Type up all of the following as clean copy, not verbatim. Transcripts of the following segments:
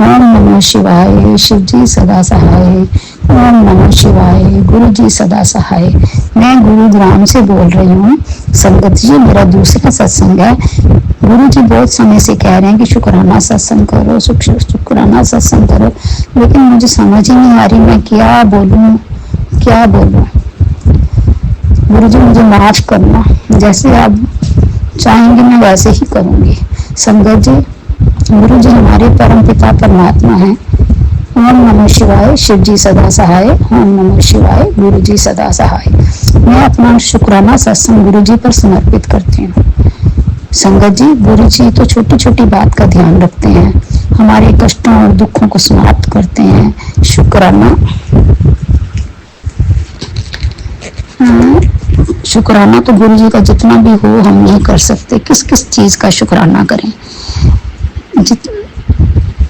ओम नमः शिवाय, शिव जी सदा सहाय। ओम नमः शिवाय, गुरु जी सदा सहाय। मैं गुरुग्राम से बोल रही हूँ। संगत जी, मेरा दूसरा सत्संग है। गुरु जी बहुत समय से कह रहे हैं कि शुक्राना सत्संग करो, शुक्राना सत्संग करो, लेकिन मुझे समझ ही नहीं आ रही मैं क्या बोलूं, क्या बोलूं। गुरु जी मुझे माफ करना, जैसे आप चाहेंगे मैं वैसे ही करूंगी। संगत जी, गुरु जी हमारे परम पिता परमात्मा हैं। ओम नमः शिवाय, शिव जी सदा सहाय। ओम नमः शिवाय, गुरु जी सदा सहाय। मैं अपना शुक्राना सत्संग गुरु जी पर समर्पित करती हूँ। संगत जी, गुरु जी तो छोटी छोटी बात का ध्यान रखते हैं, हमारे कष्टों और दुखों को समाप्त करते हैं। शुक्राना शुक्राना तो गुरु जी का जितना भी हो हम नहीं कर सकते। किस किस चीज का शुक्राना करें।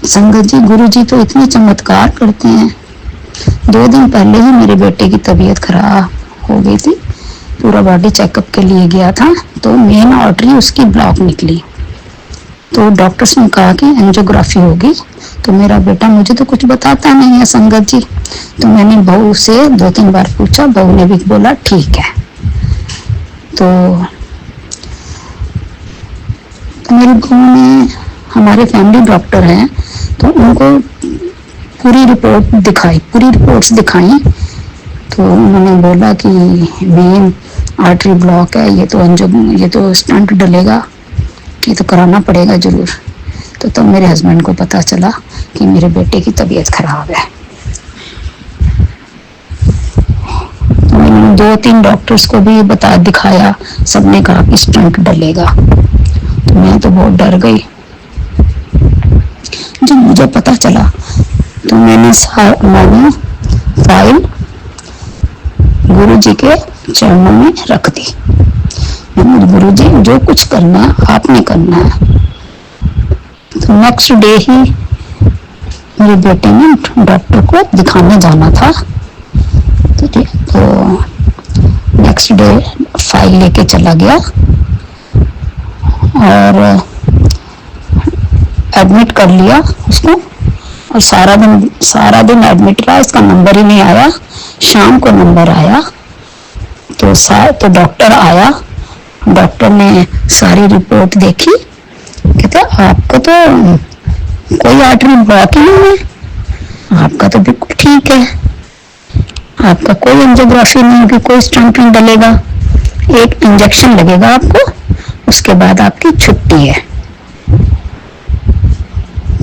संगत जी, गुरु जी तो इतने चमत्कार करते हैं। 2 दिन पहले ही मेरे बेटे की तबीयत खराब हो गई थी, पूरा बॉडी चेकअप के लिए गया था, तो मेन आर्टरी उसकी ब्लॉक निकली, तो डॉक्टर्स ने कहा कि एंजियोग्राफी होगी। तो मेरा बेटा मुझे तो कुछ बताता नहीं है संगत जी, तो मैंने बहू से 2-3 बार पूछा, बहू ने भी बोला ठीक है। तो मेरे गाँव में हमारे फैमिली डॉक्टर हैं, तो उनको पूरी रिपोर्ट्स दिखाई, तो उन्होंने बोला कि मेन आर्टरी ब्लॉक है, ये तो स्टंट डलेगा, ये तो कराना पड़ेगा जरूर। तो तब मेरे हस्बैंड को पता चला कि मेरे बेटे की तबीयत खराब है। तो मैंने 2-3 डॉक्टर्स को भी दिखाया, सबने कहा कि स्टंट डलेगा। तो मैं तो बहुत डर गई। जब मुझे पता चला तो मैंने फाइल गुरु जी के चरणों में रख दी। गुरु जी, जो कुछ करना है आपने करना है। तो नेक्स्ट डे ही मेरे बेटे ने डॉक्टर को दिखाने जाना था, तो नेक्स्ट डे फाइल लेके चला गया और एडमिट कर लिया उसको, और सारा दिन एडमिट रहा। इसका नंबर ही नहीं आया। शाम को नंबर आया तो डॉक्टर आया, डॉक्टर ने सारी रिपोर्ट देखी, कहते आपको तो कोई आर्टरी ब्लॉक ही नहीं है, आपका तो बिल्कुल ठीक है, आपका कोई एंजियोग्राफी नहीं होगी, कोई स्टंट नहीं डलेगा, एक इंजेक्शन लगेगा आपको, उसके बाद आपकी छुट्टी है।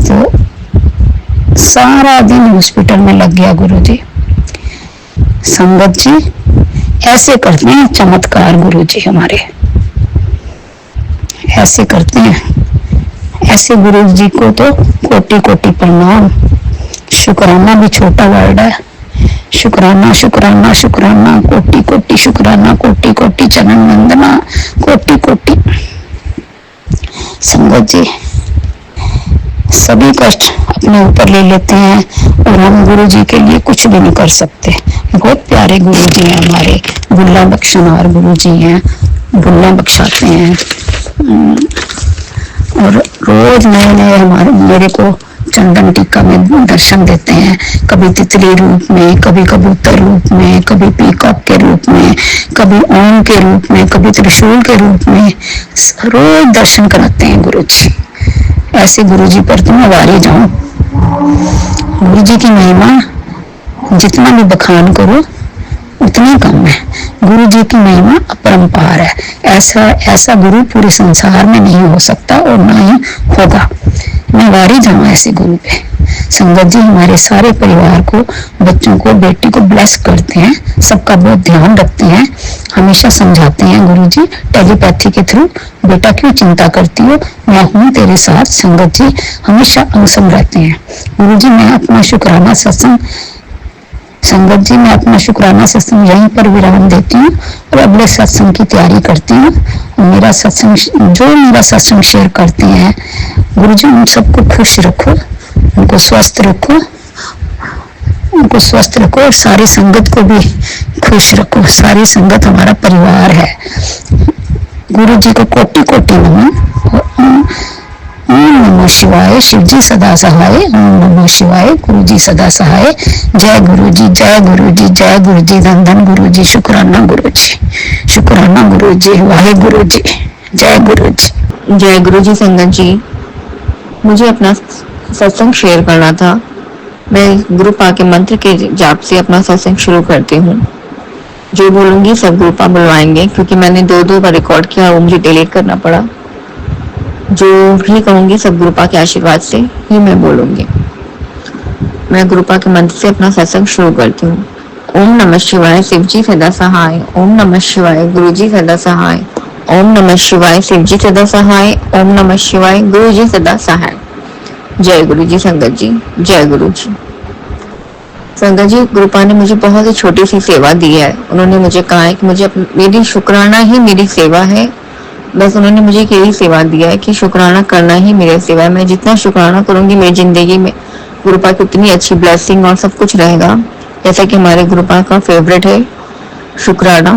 तो सारा दिन हॉस्पिटल में लग गया गुरु जी। संगत जी, ऐसे करते हैं चमत्कार गुरु जी हमारे, ऐसे करते हैं। ऐसे गुरु जी को तो कोटि कोटि प्रणाम। शुक्राना भी छोटा वर्ड है। शुक्राना शुक्राना शुक्राना, कोटि कोटि शुक्राना, कोटि कोटि चरण वंदना, कोटि कोटि। संगत जी, सभी कष्ट अपने ऊपर ले लेते हैं और हम गुरु जी के लिए कुछ भी नहीं कर सकते। बहुत प्यारे गुरु जी हैं हमारे, बुल्ला बख्शनहार गुरु जी हैं, बुल्ला बख्शाते हैं और रोज नए नए मेरे को चंदन टीका में दर्शन देते हैं, कभी तितली रूप में, कभी कबूतर रूप में, कभी पीकॉक के रूप में, कभी ओम के रूप में, कभी त्रिशूल के रूप में, रोज दर्शन कराते हैं गुरु जी। ऐसे गुरु जी पर तुम आभारी जाओ। गुरु जी की महिमा जितना भी बखान करो उतनी कम है। गुरु जी की महिमा अपरंपार है। ऐसा गुरु पूरे संसार में नहीं हो सकता और ना ही होगा। मैं वारी जाऊं ऐसे गुरु पे। संगत जी, हमारे सारे परिवार को, बच्चों को, बेटी को ब्लेस करते हैं, सबका बहुत ध्यान रखते हैं, हमेशा समझाते हैं गुरु जी टेलीपैथी के थ्रू, बेटा क्यों चिंता करती हो, मैं हूँ तेरे साथ। संगत जी हमेशा अंग रहते हैं। गुरु जी, मैं अपना शुक्राना सत्संग संगत जी, मैं अपना शुक्राना सत्संग यहीं पर विराम देती हूँ और अगले सत्संग की तैयारी करती हूँ। मेरा सत्संग शेयर करते हैं गुरु जी, उन सबको खुश रखो, उनको स्वस्थ रखो और सारी संगत को भी खुश रखो। सारी संगत हमारा परिवार है। गुरु जी को कोटि कोटि नमन। ओम नमः शिवाय, शिव जी सदा सहाय। ओम नमः शिवाय, गुरु जी सदा सहाय। जय गुरु जी, जय गुरु जी, जय गुरु जी, धन धन गुरु जी, शुक्राना गुरु जी, शुक्राना गुरु जी, वाहे गुरु जी, जय गुरु जी। जय गुरु जी। संगत जी, मुझे अपना सत्संग शेयर करना था। मैं गुरु पा के मंत्र के जाप से अपना सत्संग शुरू करती हूँ। जो बोलूंगी सब गुरु पा बुलवाएंगे, क्योंकि मैंने दो बार रिकॉर्ड किया, वो मुझे डिलीट करना पड़ा। जो भी कहूंगी सब गुरु पा के आशीर्वाद से ही मैं बोलूंगी। मैं गुरु पा के मंत्र से अपना सत्संग शुरू करती हूँ। ओम नमः शिवाय, शिव जी सदा सहाय। ओम नमः शिवाय, गुरु जी सदा सहाय। ओम नमः शिवाय, शिव जी सदा सहाय। ओम नमः शिवाय, गुरु जी सदा सहाय। जय गुरु जी। संगत जी, जय गुरु जी। संगत जी, गुरुपा ने मुझे बहुत ही छोटी सी सेवा दी है। उन्होंने मुझे कहा है कि मुझे मेरी शुक्राना ही मेरी सेवा है। बस उन्होंने मुझे यही सेवा दिया है कि शुक्राना करना ही मेरी सेवा है। मैं जितना शुक्राना करूंगी मेरी जिंदगी में गुरुपा की उतनी अच्छी ब्लेसिंग और सब कुछ रहेगा। जैसा कि हमारे गुरुपा का फेवरेट है शुक्राना,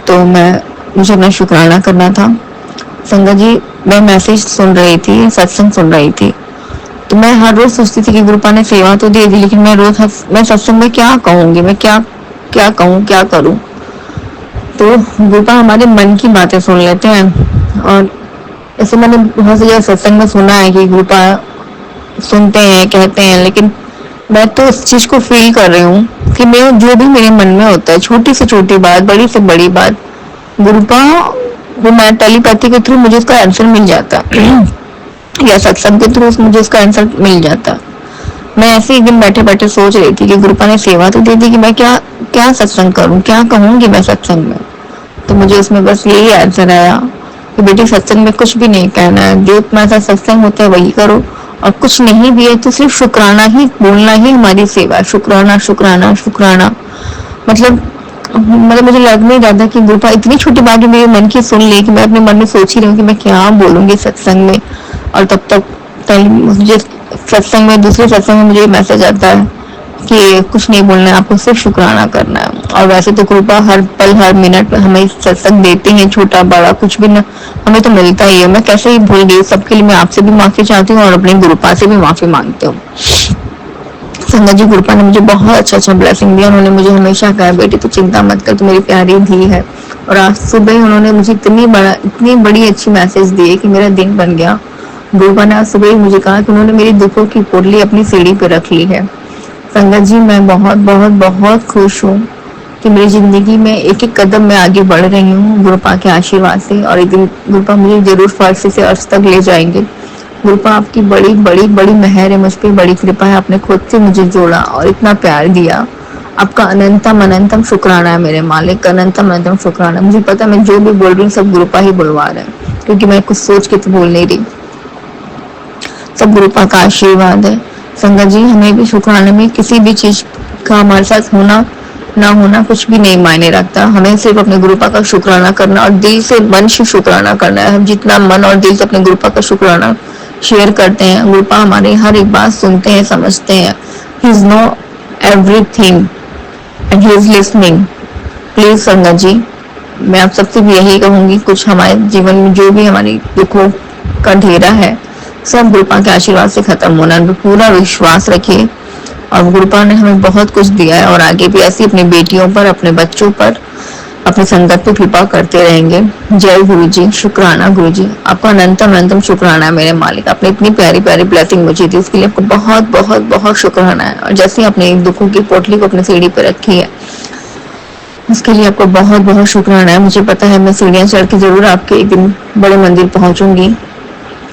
तो मुझे अपना शुक्राना करना था। संगत जी, मैं मैसेज सुन रही थी, सत्संग सुन रही थी, तो मैं हर रोज सोचती थी कि गुरुपा ने सेवा तो दे दी, लेकिन मैं सत्संग में क्या कहूंगी, मैं क्या क्या कहूँ, क्या करूँ। तो गुरुपा हमारे मन की बातें सुन लेते हैं। और ऐसे मैंने बहुत से सत्संग में सुना है कि गुरुपा सुनते हैं, कहते हैं, लेकिन मैं तो इस चीज को फील कर रही हूँ कि मैं जो भी मेरे मन में होता है, छोटी से छोटी बात, बड़ी से बड़ी बात, गुरुपा वो मैं टेलीपैथी के थ्रू मुझे उसका आंसर मिल जाता या सत्संग के थ्रू मुझे उसका आंसर मिल जाता। मैं ऐसे एक दिन बैठे बैठे सोच रही थी कि गुरुपा ने सेवा तो दे दी कि मैं क्या क्या सत्संग करूं, क्या कहूंगी मैं सत्संग में। तो मुझे उसमें बस यही आंसर आया कि बेटी सत्संग में कुछ भी नहीं कहना है, जो तुम्हारा सत्संग होता है वही करो, और कुछ नहीं भी है तो सिर्फ शुक्राना ही बोलना ही हमारी सेवा है। शुक्राना शुक्राना शुक्राना। मतलब मुझे लग नहीं रहा था कि गुरुपा इतनी छोटी बात भी मेरे मन की सुन ली कि मैं अपने मन में सोच ही रही हूँ कि मैं क्या बोलूंगी सत्संग में। और तब तक मुझे सत्संग में, दूसरे सत्संग में मुझे मैसेज आता है कि कुछ नहीं बोलना है, आपको सिर्फ शुक्राना करना है। और वैसे तो कृपा हर पल हर मिनट हमें सत्संग देते हैं, छोटा बड़ा कुछ भी ना हमें तो मिलता ही है। मैं कैसे ही भूल गई। सबके लिए मैं आपसे भी माफी चाहती हूँ और अपने गुरुपा से भी माफी मांगती हूँ। संगत जी, गुरुपा ने मुझे बहुत अच्छा ब्लेसिंग दिया। उन्होंने मुझे हमेशा कहा, बेटी तो चिंता मत कर, तू मेरी प्यारी धी है। और आज सुबह ही उन्होंने मुझे इतनी बड़ी अच्छी मैसेज दी कि मेरा दिन बन गया। गुरुपा ने आज सुबह ही मुझे कहा कि उन्होंने मेरी दुखों की पोटली अपनी सीढ़ी पे रख ली है। संगत जी, मैं बहुत बहुत बहुत खुश हूँ कि मेरी जिंदगी में एक एक कदम मैं आगे बढ़ रही हूँ गुरुपा के आशीर्वाद से। और एक दिन गुरुपा मुझे जरूर फर्श से अर्श तक ले जाएंगे। गुरुपा आपकी बड़ी बड़ी बड़ी मेहर है मुझ पर, बड़ी कृपा है। आपने खुद से मुझे जोड़ा और इतना प्यार दिया। आपका अनंतम अनंतम शुक्राना है मेरे मालिक, अनंतम अनंतम शुक्राना। मुझे पता मैं जो भी बोल रही हूँ सब गुरुपा ही बुलवा रहे हैं, क्योंकि मैं कुछ सोच के तो बोल नहीं रही। सब गुरुपा का आशीर्वाद है। संगत जी, हमें भी शुक्राना में किसी भी चीज का हमारे साथ होना ना होना कुछ भी नहीं मायने रखता। हमें सिर्फ अपने गुरुपा का शुक्राना करना और दिल से मन से शुक्राना करना है। हम जितना मन और दिल से अपने गुरुपा का शुक्राना शेयर करते हैं, गुरुपा हमारी हर एक बात सुनते हैं, समझते हैं। He is know everything and he is listening. Please संगत जी, मैं आप सबसे भी यही कहूंगी, कुछ हमारे जीवन में जो भी हमारी दुखों का अंधेरा है सब गुरुपा के आशीर्वाद से खत्म होना। पूरा विश्वास रखिए। और गुरुपा ने हमें बहुत कुछ दिया है और आगे भी ऐसी अपनी बेटियों पर, अपने बच्चों पर, अपनी संगत पे कृपा करते रहेंगे। जय गुरु जी, शुक्राना गुरु जी, आपका अनंतम अनंतम शुक्राना है मेरे मालिक। आपने इतनी प्यारी प्यारी ब्लेसिंग मुझे दी, इसके लिए आपको बहुत बहुत बहुत शुक्राना है। और जैसे आपने दुखों की पोटली को अपनी सीढ़ी पे रखी है, उसके लिए आपको बहुत बहुत शुक्राना है। मुझे पता है मैं सीढ़ियां चढ़ के जरूर आपके एक दिन बड़े मंदिर पहुंचूंगी।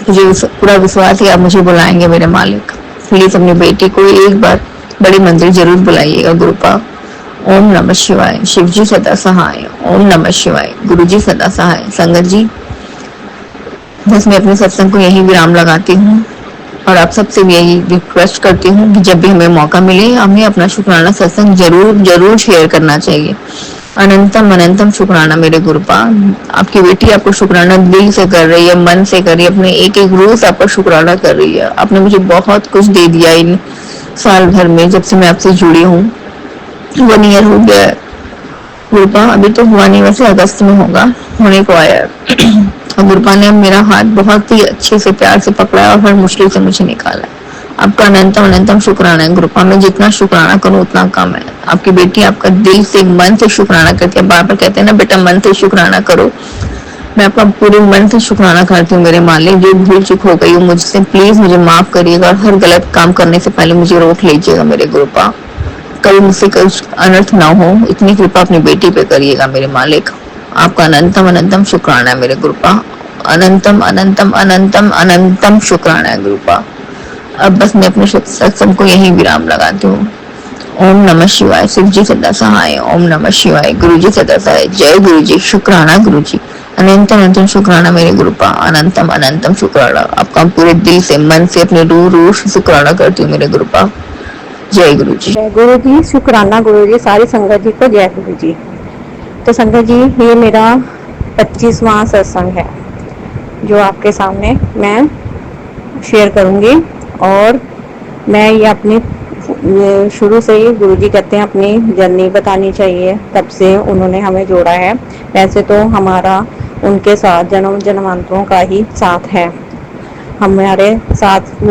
मुझे पूरा विश्वास है आप मुझे बुलाएंगे मेरे मालिक। प्लीज अपनी बेटी को एक बार बड़े मंदिर जरूर बुलाइएगा गुरुपा। ओम नमः शिवाय, शिव जी सदा सहाय। ओम नमः शिवाय, गुरु जी सदा सहाय। संगत जी, बस मैं अपने सत्संग को यही विराम लगाती हूँ और आप सबसे भी यही रिक्वेस्ट करती हूँ कि जब भी हमें मौका मिले हमें अपना शुक्राना सत्संग जरूर जरूर शेयर करना चाहिए। अनंतम अनंतम शुक्राना मेरे गुरुपा। आपकी बेटी आपको शुक्राना दिल से कर रही है, मन से कर रही है, अपने एक एक रोज आपका शुक्राना कर रही है। आपने मुझे बहुत कुछ दे दिया इन साल भर में, जब से मैं आपसे जुड़ी हूँ। 1 ईयर हो गया है गुरुपा अभी तो हुआ नहीं, वैसे अगस्त में होगा, होने को आया है। और गुरुपा ने मेरा हाथ बहुत ही अच्छे से प्यार से पकड़ा है और हर मुश्किल से मुझे निकाला है। आपका अनंतम अनंतम शुक्राना है गुरुपा, मैं जितना शुक्राना करूँ उतना कम है। आपकी बेटी आपका दिल से मन से शुक्राना करती है, बार बार कहते हैं ना बेटा मन से शुक्राना करो। मैं आपका पूरे मन से शुक्राना करती हूँ मेरे मालिक, जो भूल चूक हो गई हो मुझसे प्लीज मुझे माफ करिएगा और हर गलत काम करने से पहले मुझे रोक लीजिएगा मेरे गुरुपा। कभी मुझसे कुछ अनर्थ ना हो, इतनी कृपा अपनी बेटी पे करिएगा मेरे मालिक। आपका अनंतम अनंतम शुक्राना है मेरे गुरुपा, अनंतम अनंतम अनंतम अनंतम शुक्राना है गुरुपा। अब बस मैं अपने सत्संग को यही विराम लगाती हूँ। ओम नमः शिवाय, शिव जी सदा सहाय। ओम नमः शिवाय, गुरु जी सदा सहाय। जय गुरु जी, शुक्राना गुरु जी, अनंतम अनंतम शुक्राना मेरे गुरुपा, अनंतम अनंतम शुक्राना। आपका पूरे दिल से मन से अपने रूह से शुक्राना करती हूँ मेरे गुरुपा। जय गुरु जी। जय गुरु जी, शुक्राना गुरु जी, सारी संगत जी को जय गुरु जी। तो संगत जी, ये मेरा 25वां सत्संग है जो आपके सामने मैं शेयर करूंगी। और मैं ये अपनी शुरू से ही गुरु जी कहते हैं अपनी जर्नी बतानी चाहिए, तब से उन्होंने हमें जोड़ा है। वैसे तो हमारा उनके साथ जन्म जन्मांतरों का ही साथ है, हमारे साथ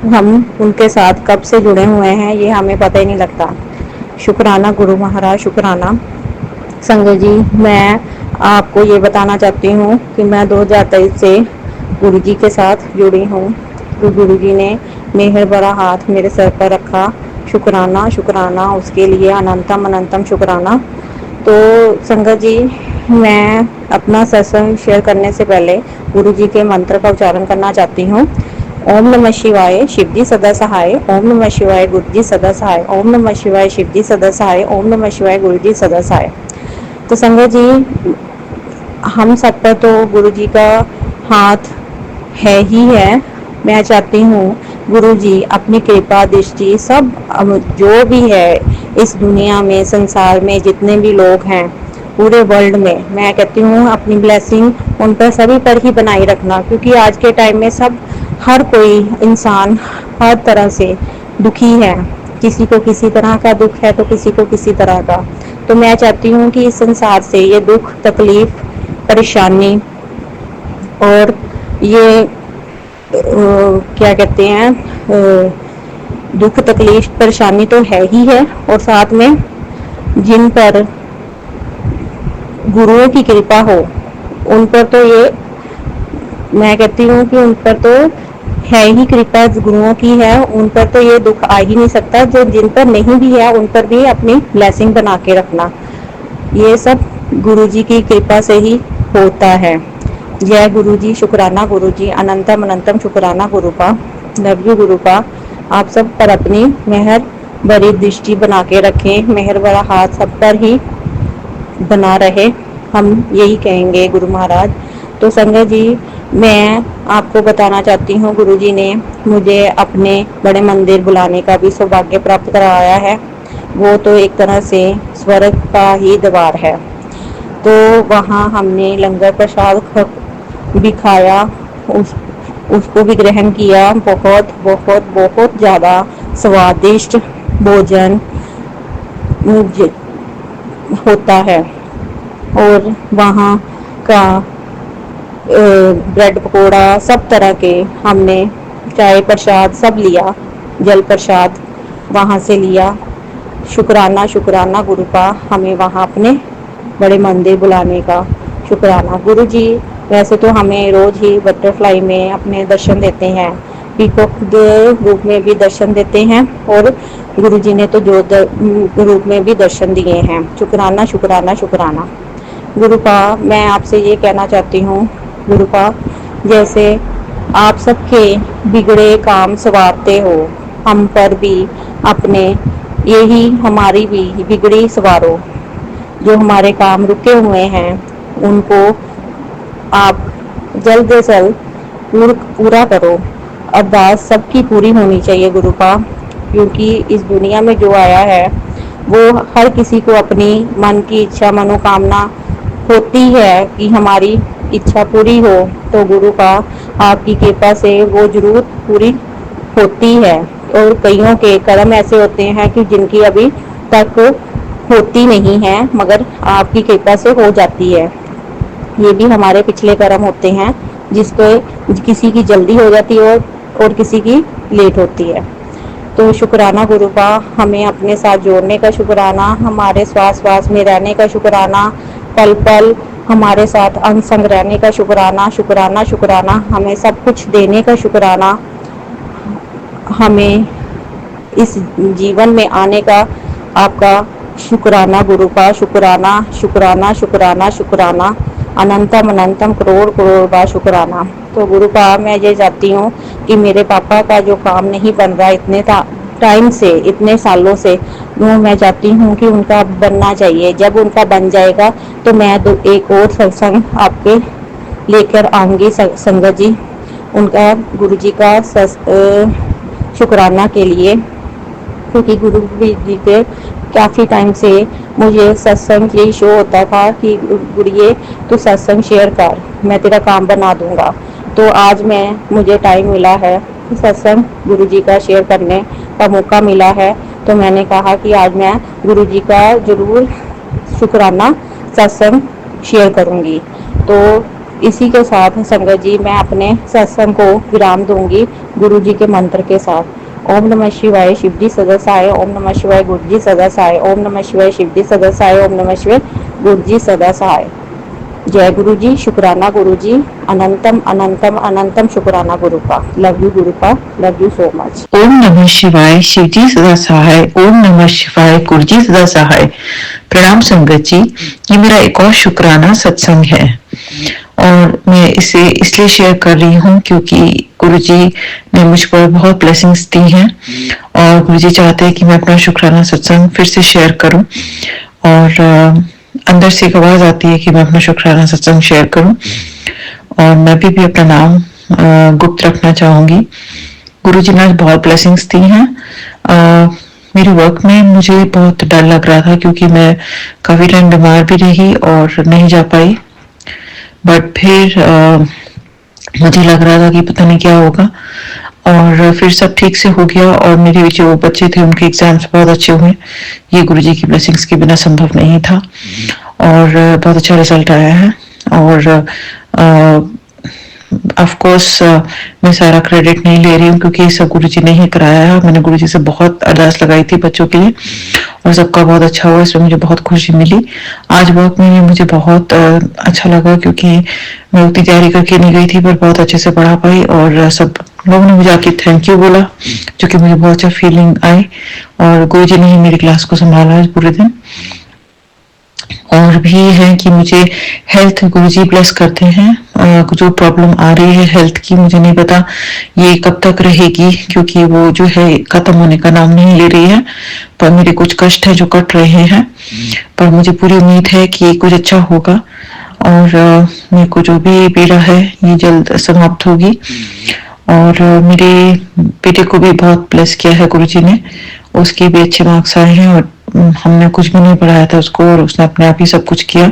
हम उनके साथ कब से जुड़े हुए हैं ये हमें पता ही नहीं लगता। शुक्राना गुरु महाराज, शुक्राना। संगत जी, मैं आपको ये बताना चाहती हूँ कि मैं 2023 से गुरु जी के साथ जुड़ी हूँ। तो गुरु जी ने मेहर भरा हाथ मेरे सर पर रखा। शुक्राना शुक्राना, उसके लिए अनंतम अनंतम शुक्राना। तो संगत जी, मैं अपना सत्संग शेयर करने से पहले गुरु जी के मंत्र का उच्चारण करना चाहती हूँ। ओम नमः शिवाय, शिव जी सदा सहाय। ओम नमः शिवाय, गुरु जी सदा सहाय। ओम नमः शिवाय, शिव जी सदा सहाय। ओम नमः शिवाय, गुरु जी सदा सहाय। तो संगत जी, हम सब पर तो गुरु जी का हाथ है ही है। मैं चाहती हूँ गुरु जी अपनी कृपा दृष्टि सब जो भी है इस दुनिया में, संसार में जितने भी लोग हैं पूरे वर्ल्ड में, मैं कहती हूँ अपनी ब्लेसिंग उन पर सभी पर ही बनाए रखना। क्योंकि आज के टाइम में सब हर कोई इंसान हर तरह से दुखी है, किसी को किसी तरह का दुख है तो किसी को किसी तरह का। तो मैं चाहती हूँ कि इस संसार से ये दुख तकलीफ परेशानी और ये क्या कहते हैं दुख तकलीफ परेशानी तो है ही है, और साथ में जिन पर गुरुओं की कृपा हो उन पर तो ये मैं कहती हूँ कि उन पर तो है ही कृपा गुरुओं की है, उन पर तो ये दुख आ ही नहीं सकता। जो जिन पर नहीं भी है उन पर भी अपनी ब्लेसिंग बना के रखना, ये सब गुरु जी की कृपा से ही होता है। जय गुरु जी, शुक्राना गुरु जी, अनंतम अनंतम शुक्राना गुरुपा। Love you गुरुपा। आप सब पर अपनी मेहर भरी दृष्टि बना के रखें, मेहर भरा हाथ सब पर ही बना रहे, हम यही कहेंगे गुरु महाराज। तो संगत जी, मैं आपको बताना चाहती हूँ गुरु जी ने मुझे अपने बड़े मंदिर बुलाने का भी सौभाग्य प्राप्त कराया है। वो तो एक तरह से स्वर्ग का ही द्वार है। तो वहाँ हमने लंगर प्रसाद भी खाया, उसको भी ग्रहण किया। बहुत बहुत बहुत ज़्यादा स्वादिष्ट भोजन होता है। और वहाँ का ब्रेड पकोड़ा सब तरह के हमने चाय प्रसाद सब लिया, जल प्रसाद वहाँ से लिया। शुक्राना शुक्राना गुरुपा, हमें वहाँ अपने बड़े मंदिर बुलाने का। शुक्राना गुरु जी। वैसे तो हमें रोज ही बटरफ्लाई में अपने दर्शन देते हैं, पीकॉक रूप में भी दर्शन देते हैं, और गुरु जी ने तो जो रूप में भी दर्शन दिए हैं। शुक्राना शुक्राना शुक्राना गुरुपा। मैं आपसे ये कहना चाहती हूँ गुरुपा, जैसे आप सबके बिगड़े काम संवारते हो, हम पर भी अपने यही हमारी भी बिगड़ी संवारो। जो हमारे काम रुके हुए हैं उनको आप जल्द से जल्द पूरा करो। अरदास सबकी पूरी होनी चाहिए गुरुपा, क्योंकि इस दुनिया में जो आया है वो हर किसी को अपनी मन की इच्छा मनोकामना होती है कि हमारी इच्छा पूरी हो। तो गुरुपा आपकी कृपा से वो जरूर पूरी होती है। और कईयों के कर्म ऐसे होते हैं कि जिनकी अभी तक होती नहीं है, मगर आपकी कृपा से हो जाती है। ये भी हमारे पिछले कर्म होते हैं, जिसको किसी की जल्दी हो जाती है और किसी की लेट होती है। तो शुक्राना गुरु का, हमें अपने साथ जोड़ने का शुक्राना, हमारे श्वास श्वास में रहने का शुक्राना, पल पल हमारे साथ अंग संग रहने का शुक्राना, शुक्राना शुक्राना, हमें सब कुछ देने का शुक्राना, हमें इस जीवन में आने का आपका शुक्राना गुरु का, शुक्राना शुक्राना शुक्राना शुक्राना, अनंतम अनंतम करोड़ करोड़ बार शुक्राना। तो गुरु का मैं ये चाहती हूँ कि मेरे पापा का जो काम नहीं बन रहा इतने टाइम से, इतने सालों से, वो मैं चाहती हूँ कि उनका बनना चाहिए। जब उनका बन जाएगा तो मैं एक और सत्संग आपके लेकर आऊँगी संगत जी, उनका गुरु जी का शुक्राना के लिए। क्योंकि गुरु जी के काफ़ी टाइम से मुझे सत्संग यही शो होता था कि गुरुए तू सत्संग शेयर कर, मैं तेरा काम बना दूंगा। तो आज मुझे टाइम मिला है कि सत्संग गुरु जी का शेयर करने का मौका मिला है, तो मैंने कहा कि आज मैं गुरु जी का ज़रूर शुक्राना सत्संग शेयर करूंगी। तो इसी के साथ संगत जी मैं अपने सत्संग को विराम दूंगी गुरु जी के मंत्र के साथ। ओम नमः शिवाय, शिव जी सदा सहाय। ओम नमः शिवाय, गुरु जी सदा सहाय। ओम नमः शिवाय, शिव जी सदा सहाय। ओम नमः शिवाय, गुरु जी सदा सहाय। जय गुरु जी, शुक्राना गुरु जी, अनंतम अनंतम अनंतम शुक्राना गुरु का। लव यू गुरु का, लव यू सो मच। ओम नमः शिवाय, शिव जी सदा सहाय। ओम नमः शिवाय, गुरु जी सदा सहाय। प्रणाम संगत जी, ये मेरा एक और शुक्राना सत्संग है और मैं इसे इसलिए शेयर कर रही हूँ क्योंकि गुरु जी ने मुझ पर बहुत ब्लेसिंग्स दी हैं और गुरु जी चाहते हैं कि मैं अपना शुक्राना सत्संग फिर से शेयर करूं और अंदर से एक आवाज आती है कि मैं अपना शुक्राना सत्संग शेयर करूं और मैं भी अपना नाम गुप्त रखना चाहूंगी। गुरु जी ने बहुत ब्लेसिंग्स दी हैं। मेरे वर्क में मुझे बहुत डर लग रहा था क्योंकि मैं काफी टाइम बीमार भी रही और नहीं जा पाई, बट फिर मुझे लग रहा था कि पता नहीं क्या होगा और फिर सब ठीक से हो गया और मेरे जो बच्चे थे उनके एग्जाम्स बहुत अच्छे हुए। ये गुरुजी की ब्लेसिंग्स के बिना संभव नहीं था और बहुत अच्छा रिजल्ट आया है और ऑफ कोर्स मैं सारा क्रेडिट नहीं ले रही हूँ क्योंकि सब गुरुजी ने ही कराया है। मैंने गुरुजी से बहुत अरदास लगाई थी बच्चों के लिए और सबका बहुत अच्छा हुआ, इसमें मुझे बहुत खुशी मिली। आज वर्क में मुझे बहुत अच्छा लगा क्योंकि मैं उतनी तैयारी करके नहीं गई थी पर बहुत अच्छे से पढ़ा पाई और सब लोगों ने मुझे आके थैंक यू बोला जो कि मुझे बहुत अच्छा फीलिंग आई और गुरुजी ने ही मेरी क्लास को संभाला है पूरे दिन। और भी है कि मुझे हेल्थ गुरुजी ब्लेस करते हैं। जो प्रॉब्लम आ रही है हेल्थ की, मुझे नहीं पता ये कब तक रहेगी क्योंकि वो जो है खत्म होने का नाम नहीं ले रही है, पर मेरे कुछ कष्ट है जो कट रहे हैं, पर मुझे पूरी उम्मीद है कि कुछ अच्छा होगा और मेरे को जो भी पीड़ा है ये जल्द समाप्त होगी। और मेरे बेटे को भी बहुत ब्लेस किया है गुरुजी ने, उसके भी अच्छे मार्क्स आए हैं और हमने कुछ भी नहीं पढ़ाया था उसको और उसने अपने आप ही सब कुछ किया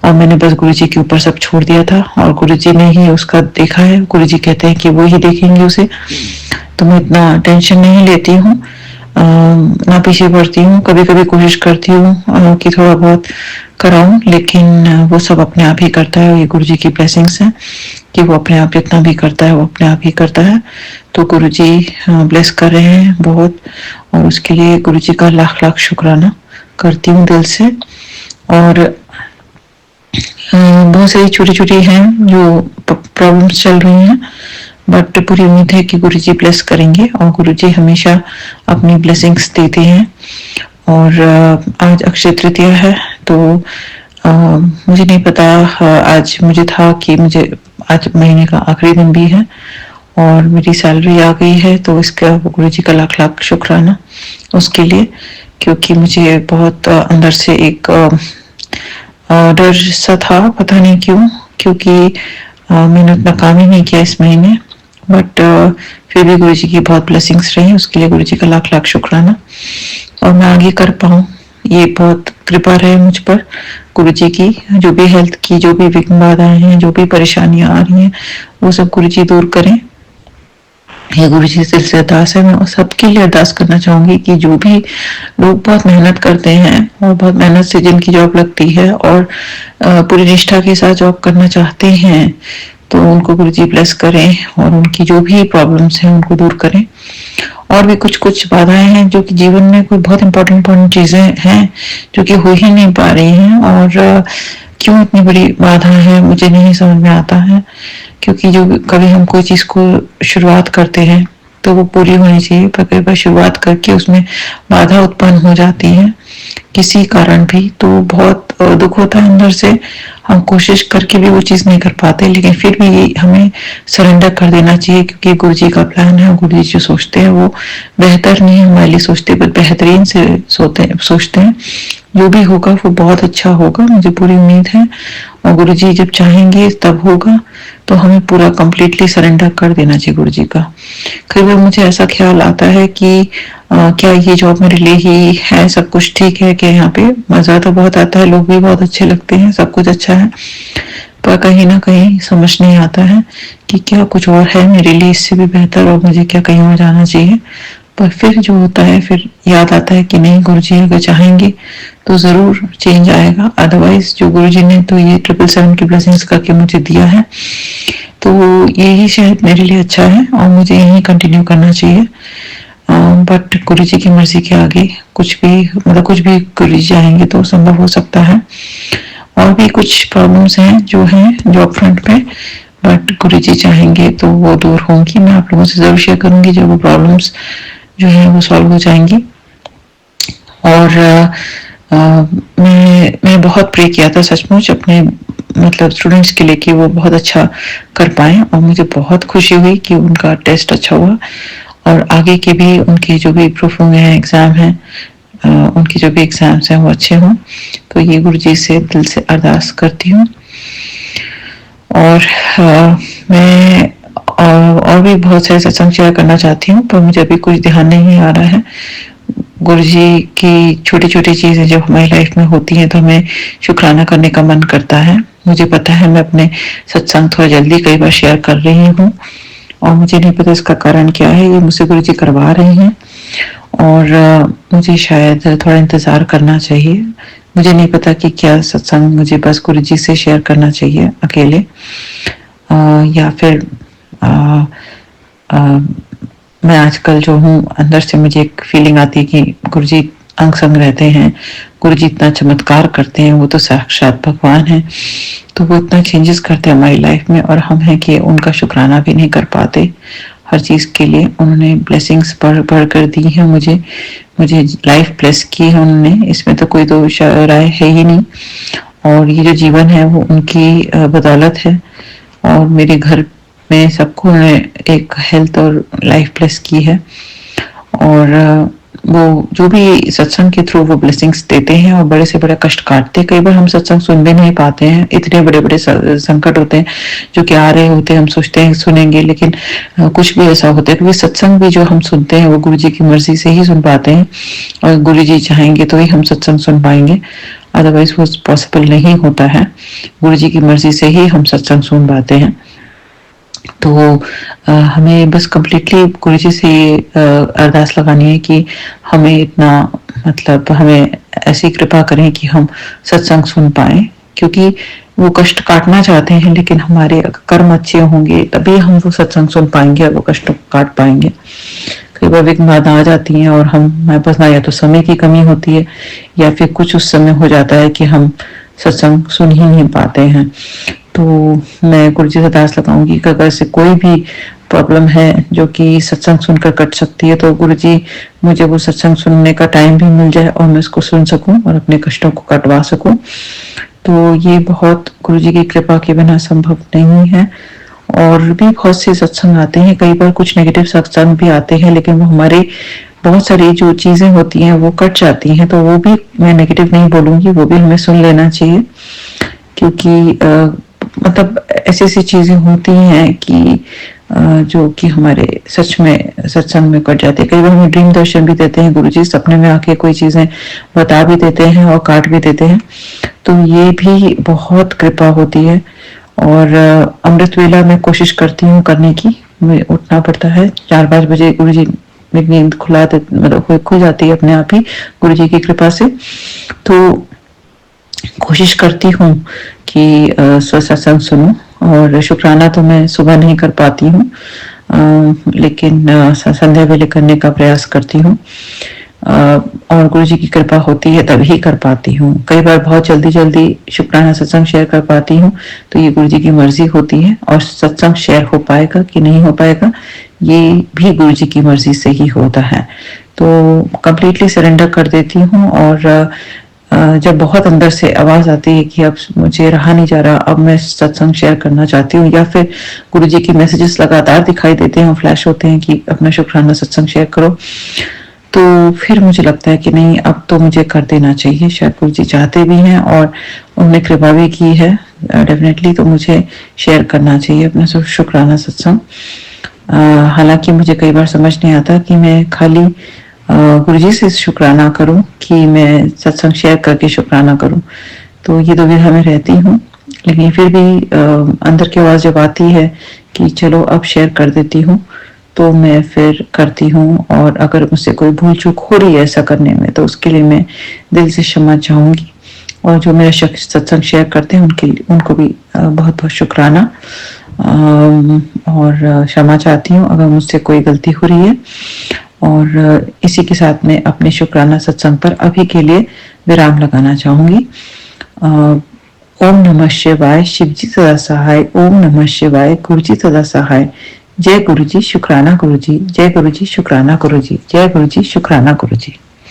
और मैंने बस गुरुजी के ऊपर सब छोड़ दिया था और गुरुजी ने ही उसका देखा है। गुरुजी कहते हैं कि वो ही देखेंगे उसे, तो मैं इतना टेंशन नहीं लेती हूँ, ना पीछे पड़ती हूँ। कभी कभी कोशिश करती हूँ कि थोड़ा बहुत कराऊं, लेकिन वो सब अपने आप ही करता है। ये गुरुजी की ब्लेसिंग्स है कि वो अपने आप जितना भी करता है वो अपने आप ही करता है। तो गुरुजी ब्लेस कर रहे हैं बहुत और उसके लिए गुरुजी का लाख लाख शुक्राना करती हूँ दिल से। और बहुत सारी छोटी छोटी हैं जो प्रॉब्लम्स चल रही हैं, बट पूरी उम्मीद है कि गुरुजी ब्लेस करेंगे और गुरुजी हमेशा अपनी ब्लेसिंग्स देते हैं। और आज अक्षय तृतीया है तो मुझे नहीं पता, आज मुझे था कि मुझे आज महीने का आखिरी दिन भी है और मेरी सैलरी आ गई है, तो इसका गुरुजी का लाख लाख शुक्राना उसके लिए, क्योंकि मुझे बहुत अंदर से एक डर सा था, पता नहीं क्यों, क्योंकि मैंने उतना काम ही नहीं किया इस महीने, बट फिर भी गुरुजी की बहुत ब्लेसिंग्स रही, उसके लिए गुरुजी का लाख लाख शुक्राना। और मैं आगे कर पाऊँ ये बहुत कृपा रहे मुझ पर गुरुजी की। जो भी हेल्थ की जो भी विघ्न बाधाएं हैं, जो भी परेशानियां आ रही हैं, वो सब गुरुजी दूर करें ये गुरु जी से अरदास है। मैं सबके लिए अरदास करना चाहूंगी कि जो भी लोग बहुत मेहनत करते हैं और बहुत मेहनत से जिनकी जॉब लगती है और पूरी निष्ठा के साथ जॉब करना चाहते हैं, तो उनको गुरु जी ब्लेस करें और उनकी जो भी प्रॉब्लम्स हैं उनको दूर करें। और भी कुछ कुछ बाधाएं हैं जो कि जीवन में कोई बहुत इंपॉर्टेंट चीजें हैं जो कि हो ही नहीं पा रही हैं, और क्यों इतनी बड़ी बाधा है मुझे नहीं समझ में आता है। क्योंकि जो कभी हम कोई चीज को शुरुआत करते हैं तो वो पूरी होनी चाहिए, पर कई बार शुरुआत करके उसमें बाधा उत्पन्न हो जाती है किसी कारण भी, तो बहुत दुख होता है अंदर से। हम कोशिश करके भी वो चीज नहीं कर पाते, लेकिन फिर भी हमें सरेंडर कर देना चाहिए, क्योंकि गुरु जी का प्लान है। गुरु जी जो सोचते हैं वो बेहतर नहीं हमारे लिए सोचते, पर बेहतरीन से सोचते हैं। जो भी होगा वो बहुत अच्छा होगा, मुझे पूरी उम्मीद है। और गुरु जी जब चाहेंगे तब होगा, तो हमें पूरा कंप्लीटली सरेंडर कर देना चाहिए गुरु जी का। कई बार मुझे ऐसा ख्याल आता है कि क्या ये जॉब मेरे लिए ही है, सब कुछ ठीक है क्या यहाँ पे, मजा तो बहुत आता है, लोग भी बहुत अच्छे लगते हैं, सब कुछ अच्छा है, पर कहीं ना कहीं समझ नहीं आता है कि क्या कुछ और है मेरे लिए इससे भी बेहतर, और मुझे क्या कहीं और जाना चाहिए। पर फिर जो होता है फिर याद आता है कि नहीं, गुरु जी अगर चाहेंगे तो जरूर चेंज आएगा। अदरवाइज जो गुरु जी ने तो ये 777 की ब्लेसिंग्स करके मुझे दिया है, तो यही शायद मेरे लिए अच्छा है और मुझे यही कंटिन्यू करना चाहिए। बट गुरु जी की मर्जी के आगे कुछ भी गुरु जी चाहेंगे तो संभव हो सकता है। और भी कुछ प्रॉब्लम्स हैं जो हैं जॉब फ्रंट पे, बट गुरु जी चाहेंगे तो वो दूर होंगी। मैं आप लोगों से जरूर शेयर करूंगी जब वो प्रॉब्लम्स जो है वो सॉल्व हो जाएंगी। और मैं बहुत प्रे किया था सचमुच अपने स्टूडेंट्स के लिए कि वो बहुत अच्छा कर पाए, और मुझे बहुत खुशी हुई कि उनका टेस्ट अच्छा हुआ और आगे के भी उनके जो भी प्रूफ हुए हैं एग्जाम हैं, उनके जो भी एग्जाम्स हैं वो अच्छे हों। तो ये गुरु जी से दिल से अरदास करती हूँ। और मैं और भी बहुत सारे सत्संग शेयर करना चाहती हूँ, पर मुझे अभी कुछ ध्यान नहीं आ रहा है। गुरु जी की छोटी छोटी चीजें जब हमारी लाइफ में होती हैं तो हमें शुक्राना करने का मन करता है। मुझे पता है मैं अपने सत्संग थोड़ा जल्दी कई बार शेयर कर रही हूँ और मुझे नहीं पता इसका कारण क्या है। ये मुझसे गुरु जी करवा रहे हैं और मुझे शायद थोड़ा इंतजार करना चाहिए। मुझे नहीं पता कि क्या सत्संग मुझे बस गुरु जी से शेयर करना चाहिए अकेले, या फिर मैं आजकल जो हूँ अंदर से मुझे एक फीलिंग आती है कि गुरु जी अंग संग रहते हैं, गुरु जी इतना चमत्कार करते हैं, वो तो साक्षात भगवान है, तो वो इतना चेंजेस करते हैं हमारी लाइफ में, और हम हैं कि उनका शुक्राना भी नहीं कर पाते हर चीज के लिए। उन्होंने ब्लेसिंग्स बढ़ कर दी है मुझे लाइफ ब्लेस की है उन्होंने, इसमें तो कोई दो राय है ही नहीं। और ये जो जीवन है वो उनकी बदौलत है, और मेरे घर में सबको उन्होंने एक हेल्थ और लाइफ ब्लेस की है। और वो जो भी सत्संग के थ्रू वो ब्लेसिंग्स देते हैं और बड़े से बड़े कष्ट काटते हैं। कई बार हम सत्संग सुन भी नहीं पाते हैं, इतने बड़े बड़े संकट होते हैं जो कि आ रहे होते हैं, हम सोचते हैं सुनेंगे, लेकिन कुछ भी ऐसा होता है। क्योंकि सत्संग भी जो हम सुनते हैं वो गुरु जी की मर्जी से ही सुन पाते हैं, और गुरु जी चाहेंगे तो ही हम सत्संग सुन पाएंगे, अदरवाइज वो पॉसिबल नहीं होता है। गुरु जी की मर्जी से ही हम सत्संग सुन पाते हैं। तो हमें बस कम्प्लीटली गुरु जी से अरदास लगानी है कि हमें इतना हमें ऐसी कृपा करें कि हम सत्संग सुन पाए, क्योंकि वो कष्ट काटना चाहते हैं, लेकिन हमारे कर्म अच्छे होंगे तभी हम वो सत्संग सुन पाएंगे और वो कष्ट काट पाएंगे। कई बार विघ्न बाधा आ जाती हैं और हमारे पास ना या तो समय की कमी होती है या फिर कुछ उस समय हो जाता है कि हम सत्संग सुन ही नहीं पाते हैं। तो मैं गुरु जी से अरदास लगाऊंगी कि अगर से कोई भी प्रॉब्लम है जो कि सत्संग सुनकर कट सकती है, तो गुरु जी मुझे वो सत्संग सुनने का टाइम भी मिल जाए और मैं उसको सुन सकूं और अपने कष्टों को कटवा सकूं। तो ये बहुत गुरु जी की कृपा के बिना संभव नहीं है। और भी बहुत से सत्संग आते हैं, कई बार कुछ नेगेटिव सत्संग भी आते हैं, लेकिन वो हमारे बहुत सारी जो चीजें होती हैं वो कट जाती हैं, तो वो भी मैं नेगेटिव नहीं बोलूंगी, वो भी हमें सुन लेना चाहिए। क्योंकि ऐसी ऐसी चीजें होती हैं कि जो कि हमारे सच में सत्संग में कट जाते हैं। कई बार हमें ड्रीम दर्शन भी देते हैं गुरु जी, सपने में आके कोई चीजें बता भी देते हैं और काट भी देते हैं, तो ये भी बहुत कृपा होती है। और अमृत वेला मैं कोशिश करती हूँ करने की, मुझे उठना पड़ता है 4-5 बजे। गुरु जी मेरी नींद खुला दे, मतलब खुल जाती है अपने आप ही गुरु जी की कृपा से। तो कोशिश करती हूँ कि सत्संग सुनूं, और शुक्राना तो मैं सुबह नहीं कर पाती हूँ, लेकिन संध्या वेले करने का प्रयास करती हूँ, और गुरु जी की कृपा होती है तभी कर पाती हूँ। कई बार बहुत जल्दी जल्दी शुक्राना सत्संग शेयर कर पाती हूँ, तो ये गुरु जी की मर्जी होती है, और सत्संग शेयर हो पाएगा कि नहीं हो पाएगा ये भी गुरु जी की मर्जी से ही होता है। तो कंप्लीटली सरेंडर कर देती हूँ, और जब बहुत अंदर से आवाज आती है कि अब मुझे रहा नहीं जा रहा, अब मैं सत्संग शेयर करना चाहती हूँ, या फिर गुरु जी की मैसेजेस लगातार दिखाई देते हैं, फ्लैश होते हैं कि अपना शुक्राना सत्संग शेयर करो, तो फिर मुझे लगता है कि नहीं, अब तो मुझे कर देना चाहिए। शायद गुरु जी चाहते भी हैं और उन्होंने कृपा भी की है डेफिनेटली, तो मुझे शेयर करना चाहिए अपना शुक्राना सत्संग। हालांकि मुझे कई बार समझ नहीं आता कि मैं खाली गुरु जी से शुक्राना करूं कि मैं सत्संग शेयर करके शुक्राना करूं, तो ये दुविधा में रहती हूँ। लेकिन फिर भी अंदर की आवाज जब आती है कि चलो अब शेयर कर देती हूँ, तो मैं फिर करती हूँ, और अगर मुझसे कोई भूल चूक हो रही है ऐसा करने में, तो उसके लिए मैं दिल से क्षमा चाहूंगी, और जो मेरा सत्संग शेयर करते हैं उनको भी बहुत बहुत शुक्राना, और क्षमा चाहती हूँ अगर मुझसे कोई गलती हो रही है। और इसी के साथ में अपने शुक्राना सत्संग पर अभी के लिए विराम लगाना चाहूंगी। ओम नमः शिवाय, शिव जी सदा सहाय। ओम नमः शिवाय, गुरु जी सदा सहाय। जय गुरु जी, शुक्राना गुरु जी। जय गुरु जी, शुक्राना गुरु जी। जय गुरु जी, शुक्राना गुरु जी।